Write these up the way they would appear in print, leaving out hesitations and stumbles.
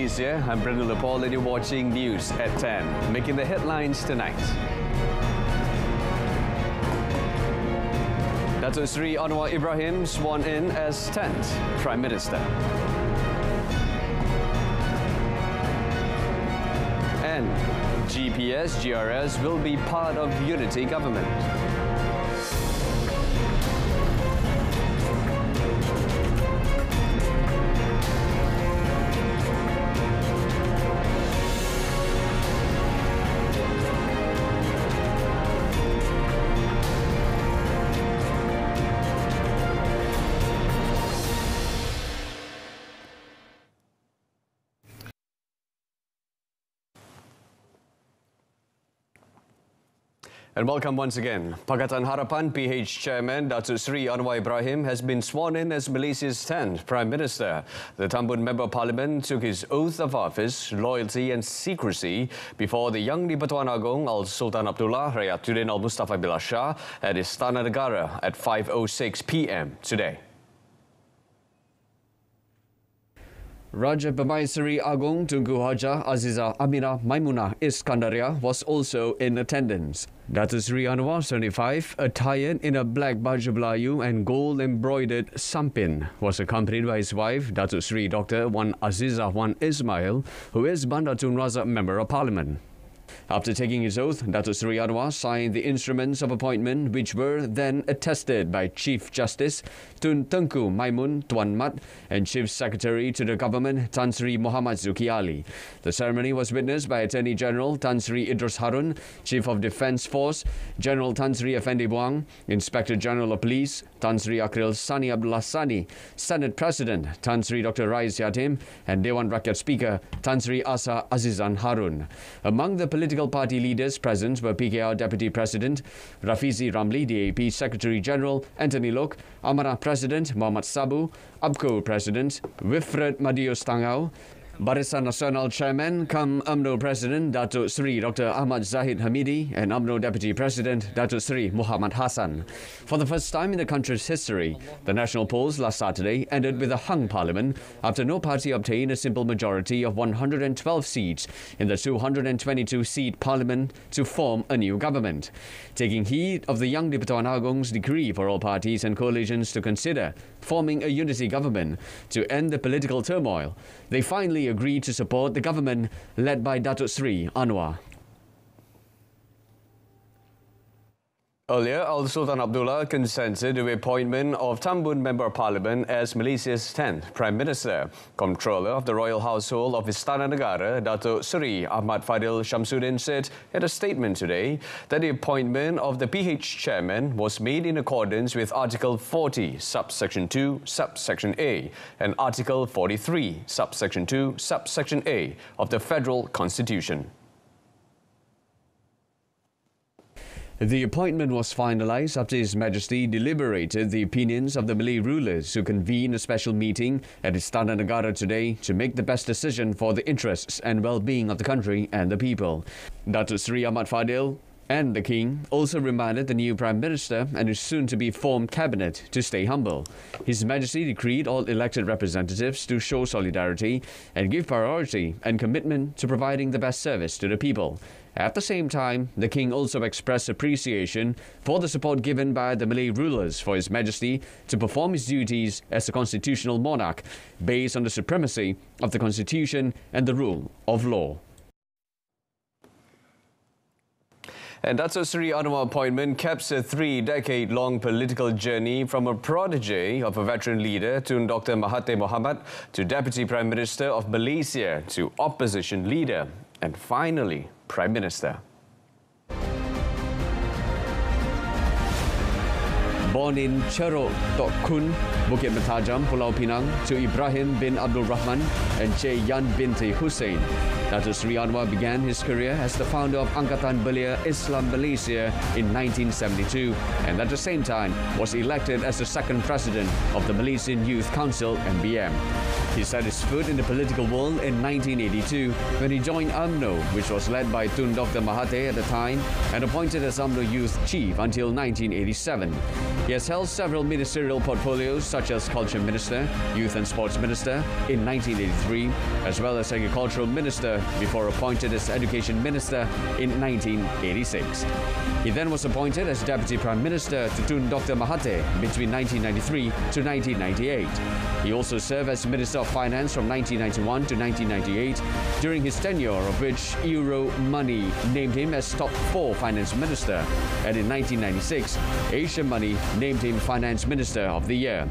Malaysia. I'm Brendan Lepol and you're watching News at 10. Making the headlines tonight. Datuk Seri Anwar Ibrahim sworn in as 10th Prime Minister. And GPS, GRS will be part of unity government. And welcome once again. Pakatan Harapan PH Chairman Datuk Seri Anwar Ibrahim has been sworn in as Malaysia's 10th Prime Minister. The Tambun Member of Parliament took his oath of office, loyalty and secrecy before the Yang di-Pertuan Agong Al-Sultan Abdullah Rayatuddin Al-Mustafa Billah Shah at Istana Negara at 5:06 p.m. today. Raja Permaisuri Agong Tunku Haja Aziza Amina Maimunah Iskandaria was also in attendance. Datuk Seri Anwar, 75, attired in a black baju Melayu and gold-embroidered sampin, was accompanied by his wife, Datuk Seri Dr. Wan Aziza Wan Ismail, who is Bandar Tun Razak Member of Parliament. After taking his oath, Datuk Seri Anwar signed the instruments of appointment which were then attested by Chief Justice Tun Tengku Maimun Tuan Mat and Chief Secretary to the Government Tan Sri Muhammad Zuki Ali. The ceremony was witnessed by Attorney General Tan Sri Idrus Harun, Chief of Defence Force General Tan Sri Effendi Buang, Inspector General of Police Tan Sri Akril Sani Abdullah Sani, Senate President Tan Sri Dr. Rais Yatim and Dewan Rakyat Speaker Tan Sri Asa Azizan Harun. Among the political party leaders present were PKR Deputy President Rafizi Ramli, DAP Secretary General Anthony Lok, Amarah President Muhammad Sabu, ABCO President Wilfred Madius Tangau, Barisan Nasional Chairman cum UMNO President Datuk Seri Dr. Ahmad Zahid Hamidi and UMNO Deputy President Datuk Seri Muhammad Hassan. For the first time in the country's history, the national polls last Saturday ended with a hung parliament after no party obtained a simple majority of 112 seats in the 222-seat parliament to form a new government. Taking heed of the Yang di-Pertuan Agong's decree for all parties and coalitions to consider forming a unity government to end the political turmoil, they finally agreed to support the government led by Datuk Seri Anwar. Earlier, Al-Sultan Abdullah consented to the appointment of Tambun Member of Parliament as Malaysia's 10th Prime Minister. Comptroller of the Royal Household of Istana Negara, Datuk Seri Ahmad Fadil Shamsuddin, said in a statement today that the appointment of the PH Chairman was made in accordance with Article 40, Subsection 2, Subsection A and Article 43, Subsection 2, Subsection A of the Federal Constitution. The appointment was finalised after His Majesty deliberated the opinions of the Malay rulers who convened a special meeting at Istana Negara today to make the best decision for the interests and well-being of the country and the people. Datuk Seri Ahmad Fadil and the King also reminded the new Prime Minister and his soon-to-be formed cabinet to stay humble. His Majesty decreed all elected representatives to show solidarity and give priority and commitment to providing the best service to the people. At the same time, the King also expressed appreciation for the support given by the Malay rulers for His Majesty to perform his duties as a constitutional monarch based on the supremacy of the Constitution and the rule of law. And Datuk Seri Anwar appointment caps a 3-decade-long political journey from a protege of a veteran leader to Dr. Mahathir Mohamad to Deputy Prime Minister of Malaysia to opposition leader and finally Prime Minister. Born in Cerok, Tok Kun, Bukit Mertajam, Pulau Pinang, to Ibrahim bin Abdul Rahman and Cik Yan binti Hussein, Datuk Seri Anwar began his career as the founder of Angkatan Belia Islam Malaysia in 1972 and at the same time was elected as the second president of the Malaysian Youth Council (MBM). He set his foot in the political world in 1982 when he joined UMNO, which was led by Tun Dr. Mahathir at the time and appointed as UMNO Youth Chief until 1987. He has held several ministerial portfolios such as Culture Minister, Youth and Sports Minister in 1983, as well as Agricultural Minister before appointed as Education Minister in 1986. He then was appointed as Deputy Prime Minister to Tun Dr. Mahathir between 1993 to 1998. He also served as Minister of Finance from 1991 to 1998, during his tenure of which Euro Money named him as top 4 Finance Minister, and in 1996, Asian Money named him Finance Minister of the Year.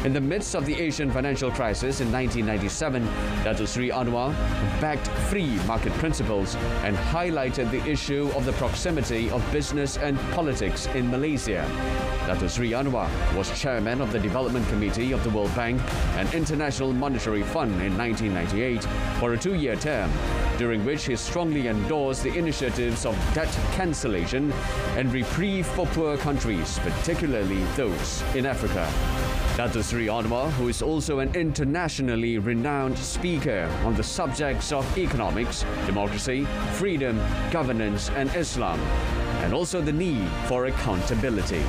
In the midst of the Asian financial crisis in 1997, Datuk Sri Anwar backed free market principles and highlighted the issue of the proximity of business and politics in Malaysia. Datuk Sri Anwar was chairman of the Development Committee of the World Bank and International Monetary Fund in 1998 for a 2-year term, during which he strongly endorsed the initiatives of debt cancellation and reprieve for poor countries, particularly those in Africa. Datuk Sri Anwar, who is also an internationally renowned speaker on the subjects of economics, democracy, freedom, governance and Islam, and also the need for accountability.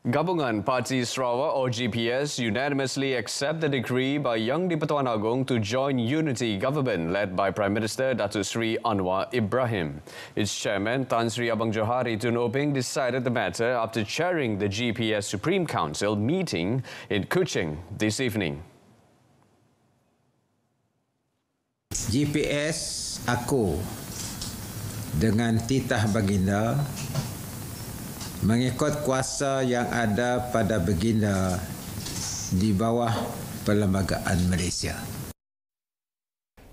Gabungan Parti Sarawak or GPS unanimously accept the decree by Yang di-Pertuan Agong to join unity government led by Prime Minister Datuk Sri Anwar Ibrahim. Its chairman Tan Sri Abang Johari Tun Oping decided the matter after chairing the GPS Supreme Council meeting in Kuching this evening. GPS aku dengan titah baginda mengikut kuasa yang ada pada baginda di bawah Perlembagaan Malaysia.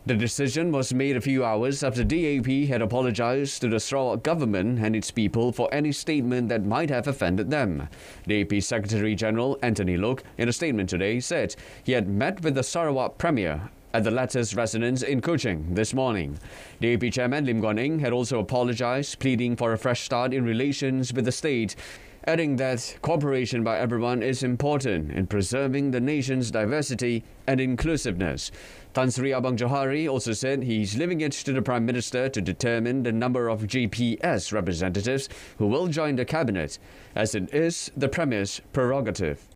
The decision was made a few hours after DAP had apologized to the Sarawak government and its people for any statement that might have offended them. DAP Secretary General Anthony Loke, in a statement today, said he had met with the Sarawak Premier at the latter's residence in Kuching this morning. DAP Chairman Lim Guan Eng had also apologized, pleading for a fresh start in relations with the state, adding that cooperation by everyone is important in preserving the nation's diversity and inclusiveness. Tan Sri Abang Johari also said he's leaving it to the Prime Minister to determine the number of GPS representatives who will join the cabinet, as it is the Premier's prerogative.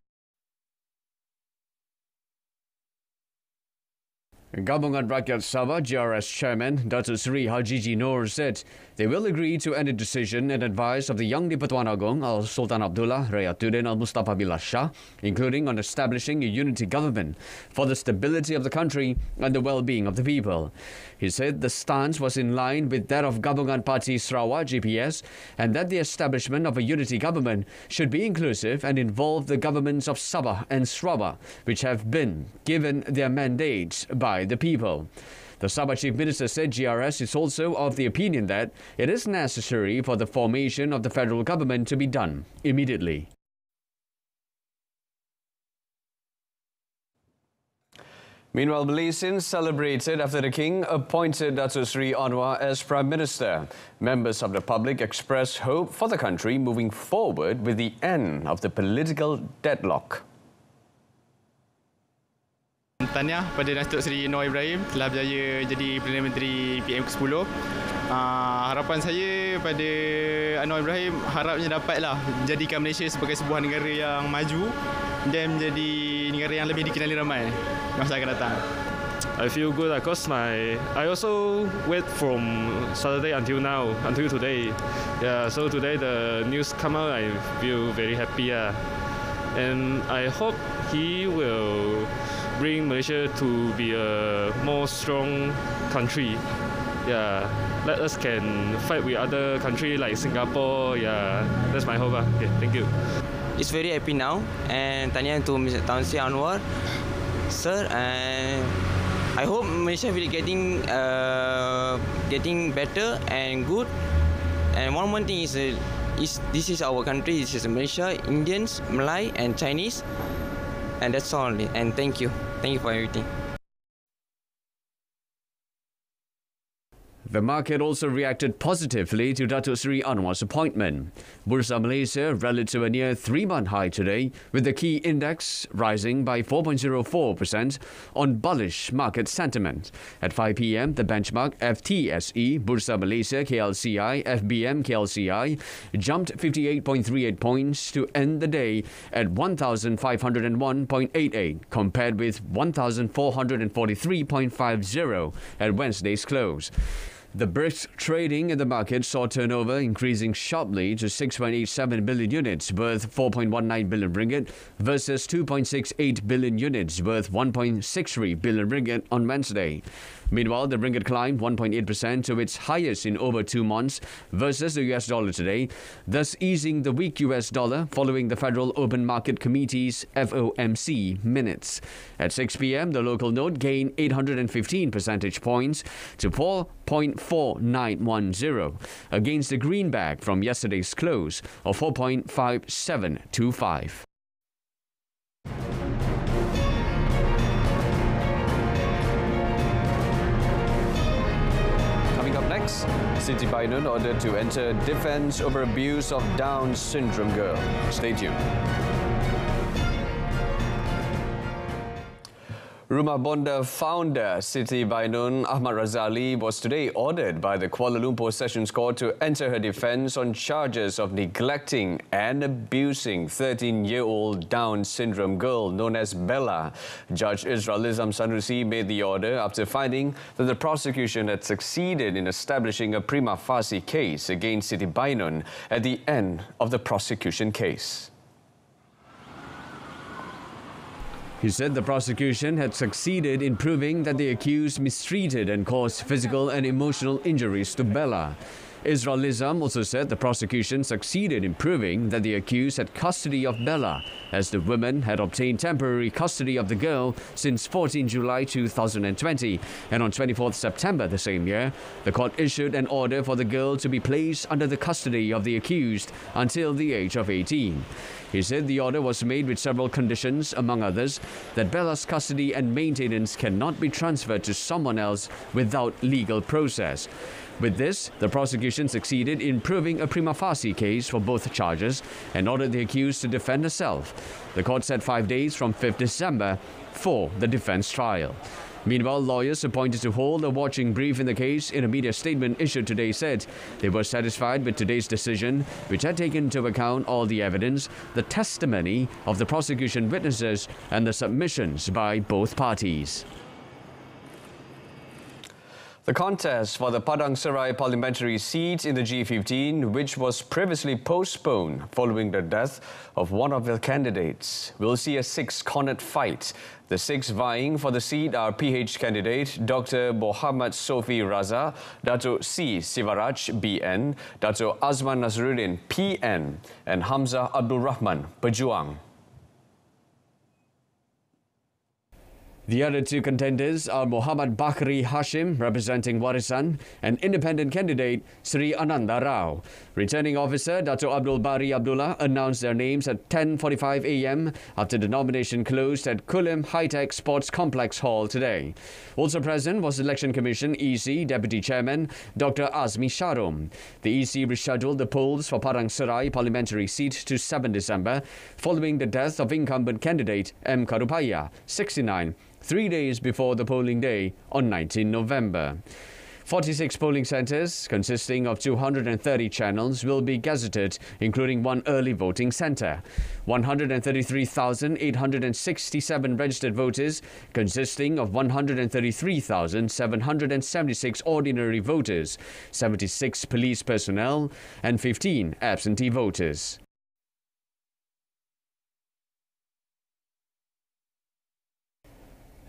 Gabungan Rakyat Sabah GRS Chairman Datuk Sri Haji Noor said they will agree to any decision and advice of the Yang di-Pertuan Agong Al-Sultan Abdullah Rayatuddin Al-Mustafa Billah Shah, including on establishing a unity government for the stability of the country and the well-being of the people. He said the stance was in line with that of Gabungan Parti Sarawak GPS and that the establishment of a unity government should be inclusive and involve the governments of Sabah and Sarawak, which have been given their mandates by the people. The Sabah Chief Minister said GRS is also of the opinion that it is necessary for the formation of the federal government to be done immediately. Meanwhile, Malaysians celebrated after the King appointed Datuk Sri Anwar as Prime Minister. Members of the public expressed hope for the country moving forward with the end of the political deadlock. Tahniah pada Datuk Seri Anwar Ibrahim telah berjaya jadi Perdana Menteri PM ke-10. Harapan saya pada Anwar Ibrahim harapnya dapatlah menjadikan Malaysia sebagai sebuah negara yang maju dan menjadi negara yang lebih dikenali ramai di masa akan datang. I feel good because I also wait from Saturday until now, until today. Yeah, so today the news come out, I feel very happy. And I hope he will bring Malaysia to be a more strong country. Yeah, let us can fight with other countries like Singapore. Yeah, that's my hope. Okay, thank you. It's very happy now, and tahniah to Mr. Tan Sri Anwar, sir. And I hope Malaysia will getting better and good. And one more thing is this is our country. This is Malaysia, Indians, Malay, and Chinese. And that's all. And thank you for everything. The market also reacted positively to Datuk Seri Anwar's appointment. Bursa Malaysia rallied to a near 3-month high today, with the key index rising by 4.04% on bullish market sentiment. At 5 p.m, the benchmark FTSE, Bursa Malaysia KLCI, FBM KLCI jumped 58.38 points to end the day at 1,501.88, compared with 1,443.50 at Wednesday's close. The brisk trading in the market saw turnover increasing sharply to 6.87 billion units worth 4.19 billion ringgit versus 2.68 billion units worth 1.63 billion ringgit on Wednesday. Meanwhile, the ringgit climbed 1.8% to its highest in over 2 months versus the US dollar today, thus easing the weak US dollar following the Federal Open Market Committee's FOMC minutes. At 6 p.m, the local note gained 815 percentage points to 4.4910 against the greenback from yesterday's close of 4.5725. Next, Siti Bainon ordered to enter defense over abuse of Down syndrome girl. Stay tuned. Rumah Bonda founder Siti Bainon Ahmad Razali was today ordered by the Kuala Lumpur Sessions Court to enter her defence on charges of neglecting and abusing 13-year-old Down syndrome girl known as Bella. Judge Israelizam Sanusi made the order after finding that the prosecution had succeeded in establishing a prima facie case against Siti Bainon at the end of the prosecution case. He said the prosecution had succeeded in proving that the accused mistreated and caused physical and emotional injuries to Bella. Israelizam also said the prosecution succeeded in proving that the accused had custody of Bella, as the woman had obtained temporary custody of the girl since 14 July 2020, and on 24th September the same year, the court issued an order for the girl to be placed under the custody of the accused until the age of 18. He said the order was made with several conditions, among others, that Bella's custody and maintenance cannot be transferred to someone else without legal process. With this, the prosecution succeeded in proving a prima facie case for both charges and ordered the accused to defend herself. The court set 5 days from 5th December for the defense trial. Meanwhile, lawyers appointed to hold a watching brief in the case in a media statement issued today said they were satisfied with today's decision, which had taken into account all the evidence, the testimony of the prosecution witnesses and the submissions by both parties. The contest for the Padang Serai parliamentary seat in the G15, which was previously postponed following the death of one of the candidates, will see a six-cornered fight. The six vying for the seat are PH candidate Dr. Mohammad Sofi Raza, Datuk C. Sivaraj BN, Datuk Azman Nazruddin PN, and Hamzah Abdul Rahman Pejuang. The other two contenders are Muhammad Bakri Hashim, representing Warisan, and independent candidate Sri Ananda Rao. Returning officer Dato' Abdul Bari Abdullah announced their names at 10:45 a.m. after the nomination closed at Kulim High-Tech Sports Complex Hall today. Also present was Election Commission EC Deputy Chairman Dr. Azmi Sharum. The EC rescheduled the polls for Padang Serai parliamentary seat to 7 December following the death of incumbent candidate M. Karupaya, 69, 3 days before the polling day on 19 November. 46 polling centres, consisting of 230 channels, will be gazetted, including one early voting centre. 133,867 registered voters, consisting of 133,776 ordinary voters, 76 police personnel, and 15 absentee voters.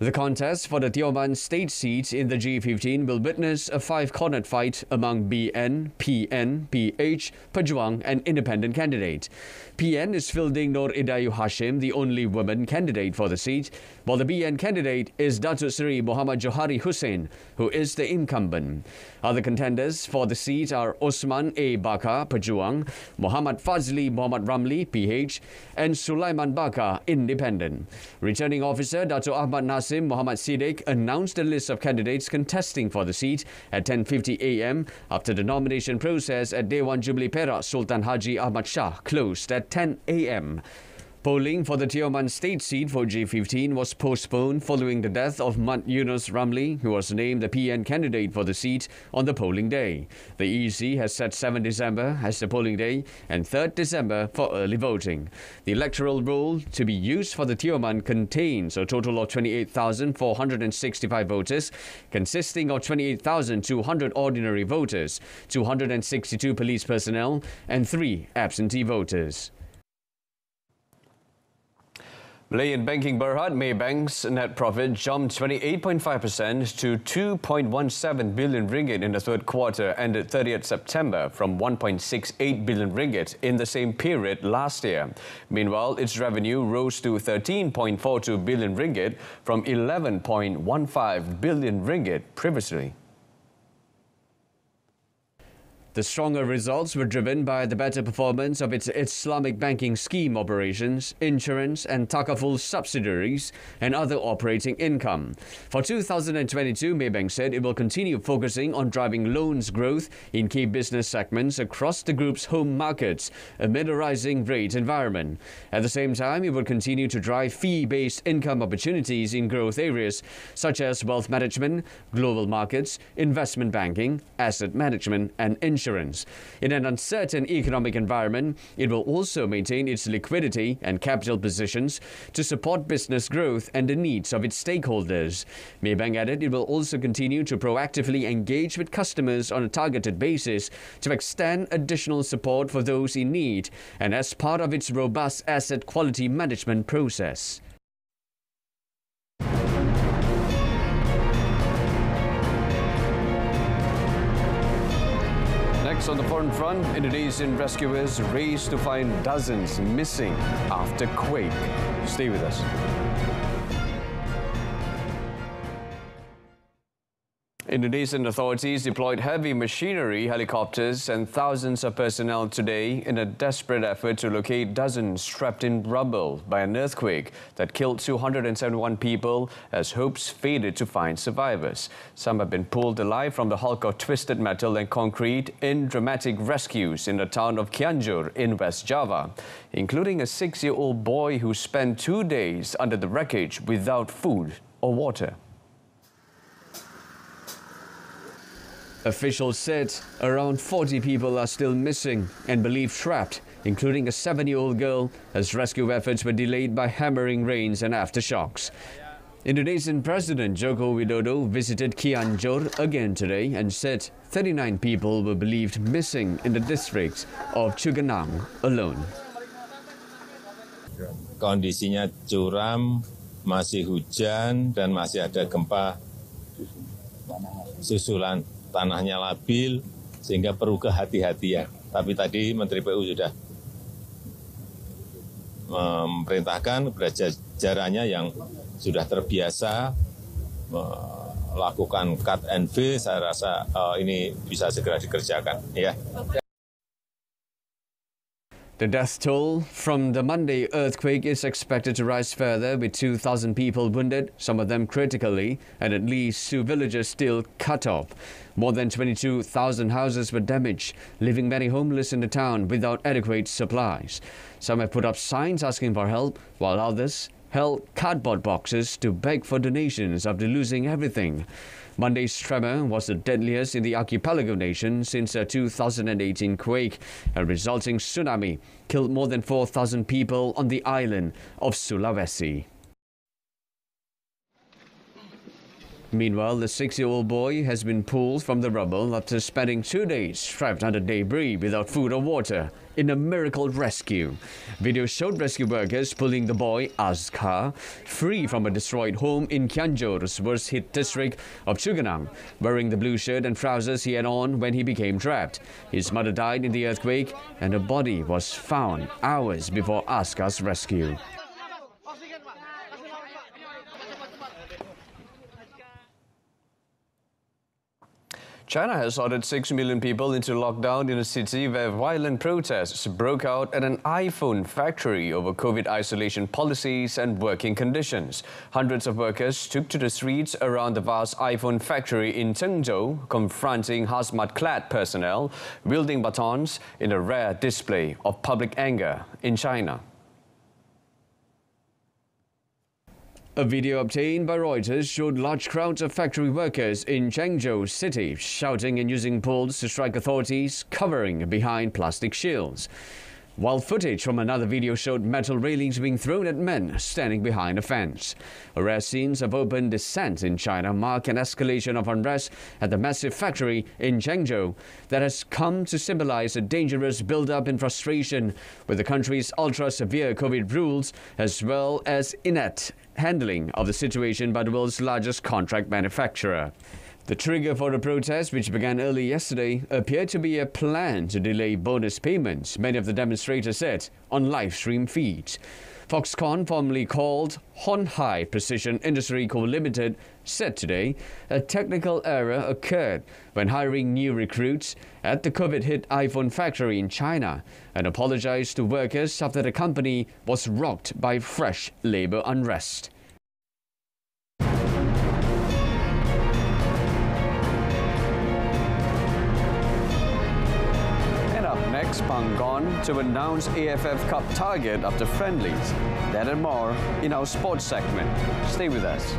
The contest for the Tioman state seat in the G15 will witness a five-cornered fight among BN, PN, PH, Pejuang and independent candidate. PN is fielding Nur Idayu Hashim, the only woman candidate for the seat, while the BN candidate is Datuk Seri Muhammad Johari Hussein, who is the incumbent. Other contenders for the seat are Osman A. Bakar, Pejuang, Muhammad Fazli Muhammad Ramli, PH, and Sulaiman Bakar, independent. Returning officer Datuk Ahmad Nasir Kasim Muhammad Siddiq announced a list of candidates contesting for the seat at 10:50 a.m. after the nomination process at Dewan Jubilee Perak Sultan Haji Ahmad Shah closed at 10 a.m. Polling for the Tioman state seat for J15 was postponed following the death of Mat Yunus Ramli, who was named the PN candidate for the seat on the polling day. The EC has set 7 December as the polling day and 3rd December for early voting. The electoral roll to be used for the Tioman contains a total of 28,465 voters, consisting of 28,200 ordinary voters, 262 police personnel and 3 absentee voters. Malayan banking Berhad Maybank's net profit jumped 28.5% to 2.17 billion ringgit in the third quarter ended 30th September from 1.68 billion ringgit in the same period last year. Meanwhile, its revenue rose to 13.42 billion ringgit from 11.15 billion ringgit previously. The stronger results were driven by the better performance of its Islamic banking scheme operations, insurance and Takaful subsidiaries and other operating income. For 2022, Maybank said it will continue focusing on driving loans growth in key business segments across the group's home markets amid a rising rate environment. At the same time, it will continue to drive fee-based income opportunities in growth areas such as wealth management, global markets, investment banking, asset management and insurance. In an uncertain economic environment, it will also maintain its liquidity and capital positions to support business growth and the needs of its stakeholders. Maybank added it will also continue to proactively engage with customers on a targeted basis to extend additional support for those in need and as part of its robust asset quality management process. Next on the foreign front, Indonesian rescuers race to find dozens missing after quake. Stay with us. Indonesian authorities deployed heavy machinery, helicopters and thousands of personnel today in a desperate effort to locate dozens trapped in rubble by an earthquake that killed 271 people as hopes faded to find survivors. Some have been pulled alive from the hulk of twisted metal and concrete in dramatic rescues in the town of Cianjur in West Java, including a 6-year-old boy who spent 2 days under the wreckage without food or water. Officials said around 40 people are still missing and believed trapped, including a 7-year-old girl, as rescue efforts were delayed by hammering rains and aftershocks. Indonesian President Joko Widodo visited Cianjur again today and said 39 people were believed missing in the district of Cugenang alone. Kondisinya curam, masih hujan dan masih ada gempa susulan. Tanahnya labil sehingga perlu kehati-hatian. Tapi tadi Menteri PU sudah memerintahkan kepada jajarannya yang sudah terbiasa melakukan cut and fill, saya rasa ini bisa segera dikerjakan. Ya. The death toll from the Monday earthquake is expected to rise further, with 2,000 people wounded, some of them critically, and at least 2 villages still cut off. More than 22,000 houses were damaged, leaving many homeless in the town without adequate supplies. Some have put up signs asking for help, while others held cardboard boxes to beg for donations after losing everything. Monday's tremor was the deadliest in the archipelago nation since a 2018 quake. A resulting tsunami killed more than 4,000 people on the island of Sulawesi. Meanwhile, the 6-year-old boy has been pulled from the rubble after spending 2 days trapped under debris without food or water in a miracle rescue. Video showed rescue workers pulling the boy, Azkar, free from a destroyed home in Cianjur's worst-hit district of Cugenang, wearing the blue shirt and trousers he had on when he became trapped. His mother died in the earthquake and her body was found hours before Azkar's rescue. China has ordered 6 million people into lockdown in a city where violent protests broke out at an iPhone factory over COVID isolation policies and working conditions. Hundreds of workers took to the streets around the vast iPhone factory in Zhengzhou, confronting hazmat-clad personnel wielding batons in a rare display of public anger in China. A video obtained by Reuters showed large crowds of factory workers in Zhengzhou city shouting and using poles to strike authorities, covering behind plastic shields. While footage from another video showed metal railings being thrown at men standing behind a fence. Rare scenes of open dissent in China mark an escalation of unrest at the massive factory in Zhengzhou that has come to symbolize a dangerous build-up in frustration with the country's ultra-severe COVID rules as well as inept handling of the situation by the world's largest contract manufacturer. The trigger for the protest, which began early yesterday, appeared to be a plan to delay bonus payments, many of the demonstrators said, on live stream feeds. Foxconn, formerly called Honhai Precision Industry Co. Limited, said today a technical error occurred when hiring new recruits at the COVID-hit iPhone factory in China and apologized to workers after the company was rocked by fresh labor unrest. Next, Panggon to announce AFF Cup target after friendlies. That and more in our sports segment. Stay with us.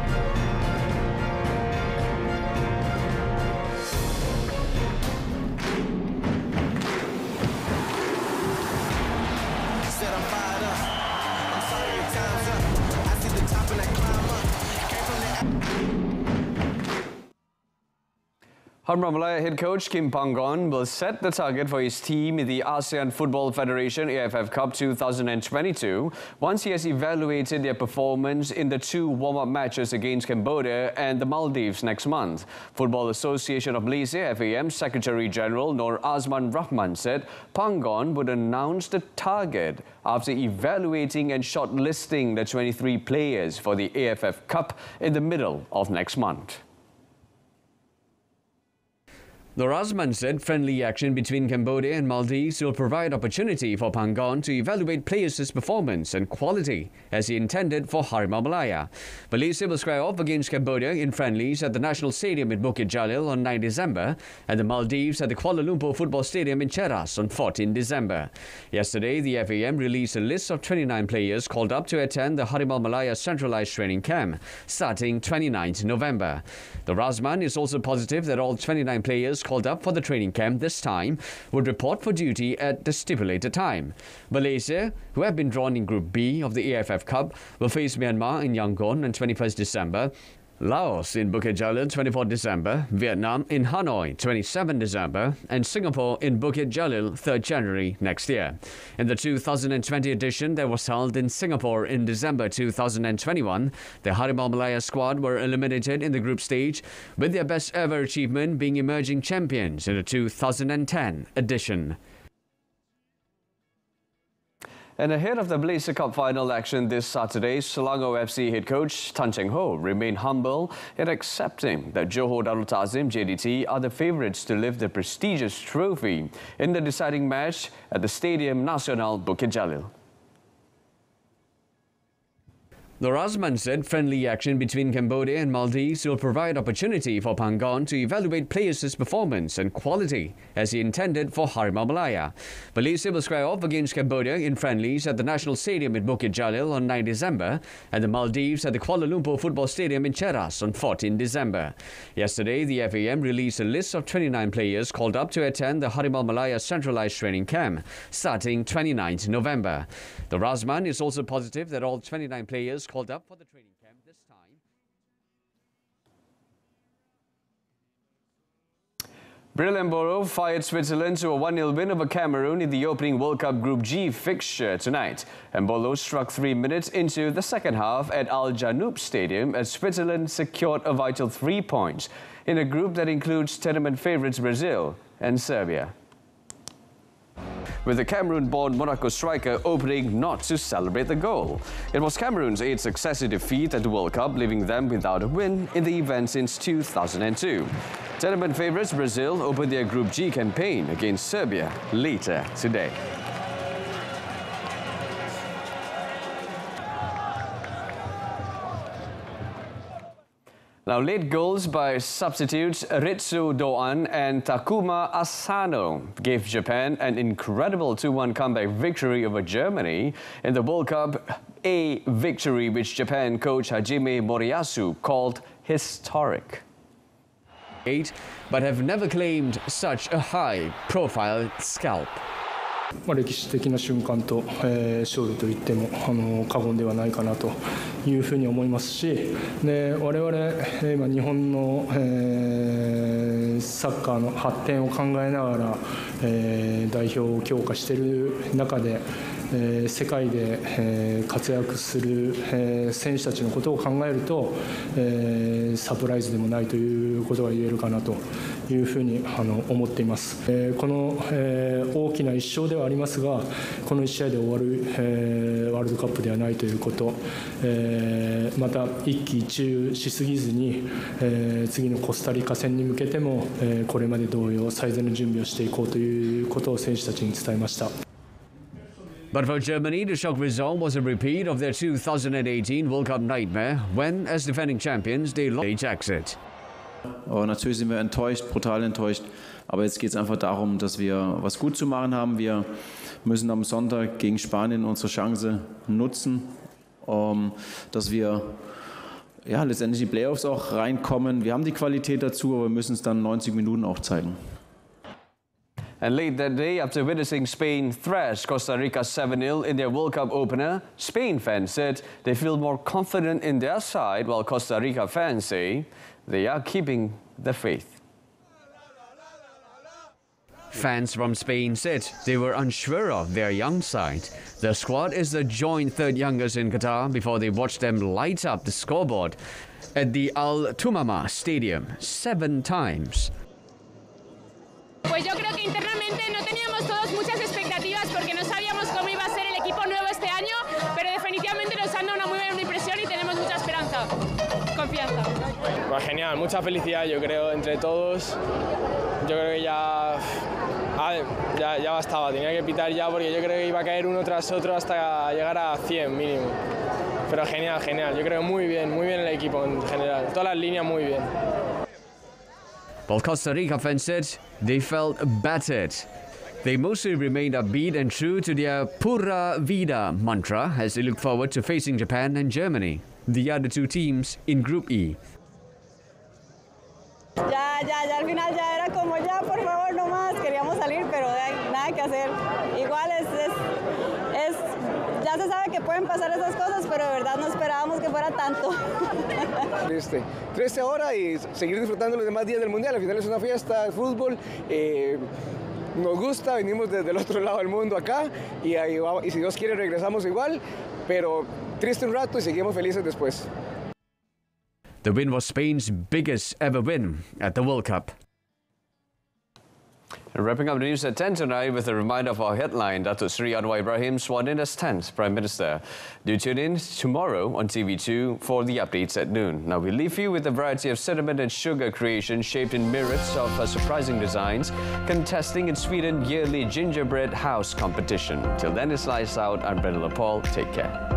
Harimau Malaya head coach Kim Panggon will set the target for his team in the ASEAN Football Federation AFF Cup 2022 once he has evaluated their performance in the 2 warm-up matches against Cambodia and the Maldives next month. Football Association of Malaysia FAM Secretary General Nur Azman Rahman said Panggon would announce the target after evaluating and shortlisting the 23 players for the AFF Cup in the middle of next month. Nur Azman said friendly action between Cambodia and Maldives will provide opportunity for Panggon to evaluate players' performance and quality as he intended for Harimau Malaya. Malaysia will square off against Cambodia in friendlies at the National Stadium in Bukit Jalil on 9 December and the Maldives at the Kuala Lumpur Football Stadium in Cheras on 14 December. Yesterday, the FAM released a list of 29 players called up to attend the Harimau Malaya Centralized Training Camp starting 29th November. Nur Azman is also positive that all 29 players called up for the training camp this time would report for duty at the stipulated time. Malaysia, who have been drawn in Group B of the AFF Cup, will face Myanmar in Yangon on 21st December, Laos in Bukit Jalil 24 December, Vietnam in Hanoi 27 December and Singapore in Bukit Jalil 3 January next year. In the 2020 edition that was held in Singapore in December 2021, the Harimau Malaya squad were eliminated in the group stage with their best ever achievement being emerging champions in the 2010 edition. And ahead of the Malaysia Cup final action this Saturday, Selangor FC head coach Tan Cheng Ho remained humble yet accepting that Johor Darul Ta'zim JDT are the favourites to lift the prestigious trophy in the deciding match at the Stadium Nasional Bukit Jalil. Nur Azman said friendly action between Cambodia and Maldives will provide opportunity for Panggon to evaluate players' performance and quality as he intended for Harimau Malaya. Malaysia will square off against Cambodia in friendlies at the National Stadium in Bukit Jalil on 9 December and the Maldives at the Kuala Lumpur Football Stadium in Cheras on 14 December. Yesterday, the FAM released a list of 29 players called up to attend the Harimau Malaya Centralized Training Camp starting 29th November. Nur Azman is also positive that all 29 players called up for the training camp this time. Bril Embolo fired Switzerland to a 1-0 win over Cameroon in the opening World Cup Group G fixture tonight. Embolo struck 3 minutes into the second half at Al Janoub Stadium as Switzerland secured a vital 3 points in a group that includes tournament favourites Brazil and Serbia. with the Cameroon-born Monaco striker opting not to celebrate the goal. It was Cameroon's 8th successive defeat at the World Cup, leaving them without a win in the event since 2002. Tournament favourites Brazil opened their Group G campaign against Serbia later today. Now, late goals by substitutes Ritsu Doan and Takuma Asano gave Japan an incredible 2-1 comeback victory over Germany in the World Cup, a victory which Japan coach Hajime Moriyasu called historic. But have never claimed such a high-profile scalp. 歴史的な瞬間と、勝利と言っても過言ではないかなというふうに思いますし、で我々今日本の、サッカーの発展を考えながら、代表を強化している中で、世界で、活躍する、選手たちのことを考えると、サプライズでもないということが言えるかなというふうに思っています。この、大きな一勝ではありますが、この1試合で終わる、ワールドカップではないということ、また一喜一憂しすぎずに、次のコスタリカ戦に向けても、これまで同様最善の準備をしていこうということを選手たちに伝えました。But for Germany, the shock result was a repeat of their 2018 World Cup nightmare when, as defending champions, they lost exit. Aber natürlich sind wir enttäuscht, brutal enttäuscht. Aber jetzt geht es einfach darum, dass wir was gut zu machen haben. Wir müssen am Sonntag gegen Spanien unsere Chance nutzen, dass wir letztendlich in die Playoffs auch reinkommen. Wir haben die Qualität dazu, aber wir müssen es dann 90 Minuten auch zeigen. And late that day, after witnessing Spain thrash Costa Rica 7-0 in their World Cup opener, Spain fans said they feel more confident in their side, while Costa Rica fans say they are keeping the faith. Fans from Spain said they were unsure of their young side. The squad is the joint third youngest in Qatar before they watched them light up the scoreboard at the Al Tumama Stadium 7 times. Pues yo creo que internamente no teníamos todos muchas expectativas porque no sabíamos cómo iba a ser el equipo nuevo este año, pero definitivamente nos han dado una muy buena impresión y tenemos mucha esperanza, confianza. Pues genial, mucha felicidad yo creo entre todos. Yo creo que ya bastaba, tenía que pitar ya porque yo creo que iba a caer uno tras otro hasta llegar a 100 mínimo. Pero genial, genial, yo creo muy bien el equipo en general, todas las líneas muy bien. While Costa Rica fans said they felt battered. They mostly remained upbeat and true to their Pura Vida mantra as they look forward to facing Japan and Germany, the other two teams in Group E. Ya al final ya era como ya por favor no más, queríamos salir pero nada que hacer. Igual ya se sabe que pueden pasar esas cosas, pero de verdad no esperábamos que fuera tanto. Triste ahora y seguir disfrutando los demás días del Mundial. Al final es una fiesta de fútbol. Nos gusta, venimos desde el otro lado del mundo acá y si Dios quiere regresamos igual, pero triste un rato y seguimos felices después. The win was Spain's biggest ever win at the World Cup. And wrapping up the news at 10 tonight with a reminder of our headline, Datuk Sri Anwar Ibrahim sworn in as 10th Prime Minister. Do tune in tomorrow on TV2 for the updates at noon. Now we leave you with a variety of cinnamon and sugar creations shaped in mirrors of surprising designs, contesting in Sweden yearly gingerbread house competition. Till then, it's lights out. I'm Brendan Paul. Take care.